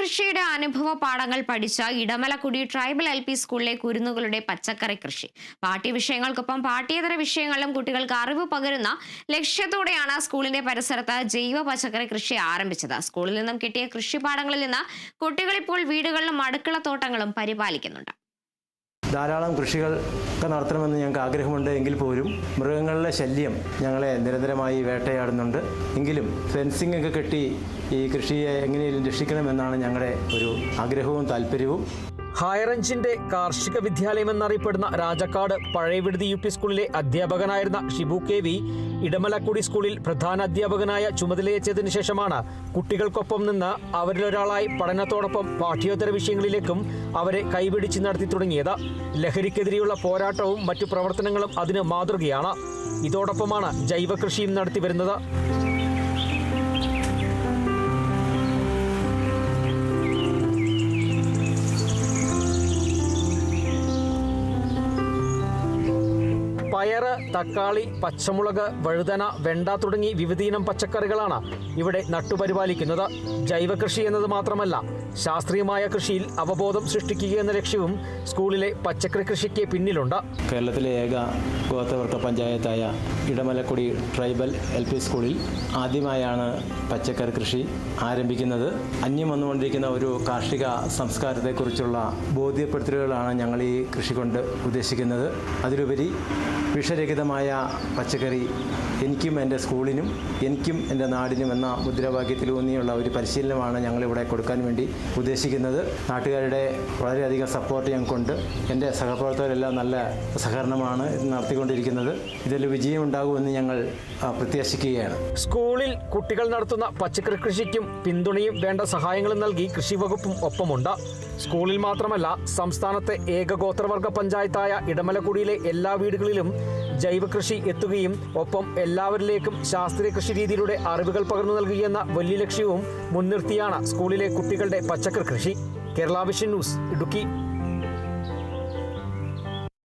കൃഷിയുടെ അനുഭവ പാഠങ്ങൾ പഠിച്ച ഇടമലക്കുടി ട്രൈബൽ LP സ്കൂളിലെ കുരുന്നുകളുടെ പച്ചക്കറി കൃഷി പാഠ്യവിഷയങ്ങൾക്കൊപ്പം പാഠ്യേതര വിഷയങ്ങളിലും കുട്ടികൾക്ക് അറിവ് പകരുന്ന ലക്ഷ്യത്തോടെയാണ് സ്കൂളിന്റെ പരിസരത്ത് ജൈവ പച്ചക്കറി കൃഷി ആരംഭിച്ചത്. സ്കൂളിൽ നിന്നും കിട്ടിയ കൃഷിപാഠങ്ങളിൽ നിന്ന് കുട്ടികൾ ഇപ്പോൾ വീടുകളിലും അടുക്കളത്തോട്ടങ്ങളും പരിപാലിക്കുന്നുണ്ട്. ധാരാളം കൃഷികളൊക്കെ നടത്തണമെന്ന് ഞങ്ങൾക്ക് ആഗ്രഹമുണ്ട്. എങ്കിൽ പോലും മൃഗങ്ങളുടെ ശല്യം ഞങ്ങളെ നിരന്തരമായി വേട്ടയാടുന്നുണ്ട്. എങ്കിലും ഫെൻസിംഗ് ഒക്കെ കെട്ടി ഈ കൃഷിയെ എങ്ങനെയും രക്ഷിക്കണമെന്നാണ് ഞങ്ങളുടെ ഒരു ആഗ്രഹവും താല്പര്യവും. ഹൈറേഞ്ചിന്റെ കാർഷിക വിദ്യാലയം എന്നറിയപ്പെടുന്ന രാജക്കാട് പഴയവിടുതി UP സ്കൂളിലെ അധ്യാപകനായിരുന്ന ഷിബു KV ഇടമലക്കുടി സ്കൂളിൽ പ്രധാന അധ്യാപകനായ ചുമതലയേറ്റതിനു ശേഷമാണ് കുട്ടികൾക്കൊപ്പം നിന്ന് അവരിലൊരാളായി പഠനത്തോടൊപ്പം പാഠ്യേതര വിഷയങ്ങളിലേക്കും അവരെ കൈപിടിച്ച് നടത്തി തുടങ്ങിയത്. ലഹരിക്കെതിരെയുള്ള പോരാട്ടവും മറ്റു പ്രവർത്തനങ്ങളും അതിന് മാതൃകയാണ്. ഇതോടൊപ്പമാണ് ജൈവ കൃഷിയും നടത്തി വരുന്നത്. പയറ്, തക്കാളി, പച്ചമുളക്, വഴുതന, വെണ്ട തുടങ്ങി വിവിധയിനം പച്ചക്കറികളാണ് ഇവിടെ നട്ടുപരിപാലിക്കുന്നത്. ജൈവ കൃഷി എന്നത് മാത്രമല്ല, ശാസ്ത്രീയമായ കൃഷിയിൽ അവബോധം സൃഷ്ടിക്കുക എന്ന ലക്ഷ്യവും സ്കൂളിലെ പച്ചക്കറി കൃഷിക്ക് പിന്നിലുണ്ട്. കേരളത്തിലെ ഏക ഗോത്രവർഗ പഞ്ചായത്തായ ഇടമലക്കുടി ട്രൈബൽ LP സ്കൂളിൽ ആദ്യമായാണ് പച്ചക്കറി കൃഷി ആരംഭിക്കുന്നത്. അന്യം വന്നുകൊണ്ടിരിക്കുന്ന ഒരു കാർഷിക സംസ്കാരത്തെക്കുറിച്ചുള്ള ബോധ്യപ്പെടുത്തലുകളാണ് ഞങ്ങൾ ഈ കൃഷി കൊണ്ട് ഉദ്ദേശിക്കുന്നത്. അതിലുപരി വിഷരഹിതമായ പച്ചക്കറി എനിക്കും എൻ്റെ സ്കൂളിനും എനിക്കും എൻ്റെ നാടിനും എന്ന മുദ്രാവാക്യത്തിലൂന്നിയുള്ള ഒരു പരിശീലനമാണ് ഞങ്ങളിവിടെ കൊടുക്കാൻ വേണ്ടി ഉദ്ദേശിക്കുന്നത്. നാട്ടുകാരുടെ വളരെയധികം സപ്പോർട്ട് ഞങ്ങൾക്കുണ്ട്. എൻ്റെ സഹപ്രവർത്തകരെല്ലാം നല്ല സഹകരണമാണ് നടത്തിക്കൊണ്ടിരിക്കുന്നത്. ഇതിൽ വിജയമുണ്ടാകുമെന്ന് ഞങ്ങൾ പ്രത്യാശിക്കുകയാണ്. സ്കൂളിൽ കുട്ടികൾ നടത്തുന്ന പച്ചക്കറി കൃഷിക്കും പിന്തുണയും വേണ്ട സഹായങ്ങളും നൽകി കൃഷി വകുപ്പും ഒപ്പമുണ്ട്. സ്കൂളിൽ മാത്രമല്ല, സംസ്ഥാനത്തെ ഏക ഗോത്രവർഗ പഞ്ചായത്തായ ഇടമലക്കുടിയിലെ എല്ലാ വീടുകളിലും ജൈവ കൃഷി എത്തുകയും ഒപ്പം എല്ലാവരിലേക്കും ശാസ്ത്രീയ കൃഷി രീതിയിലൂടെ അറിവുകൾ പകർന്നു നൽകുകയെന്ന വലിയ ലക്ഷ്യവും മുൻനിർത്തിയാണ് സ്കൂളിലെ കുട്ടികളുടെ പച്ചക്കറി കൃഷി. Kerala vision news, Idukki.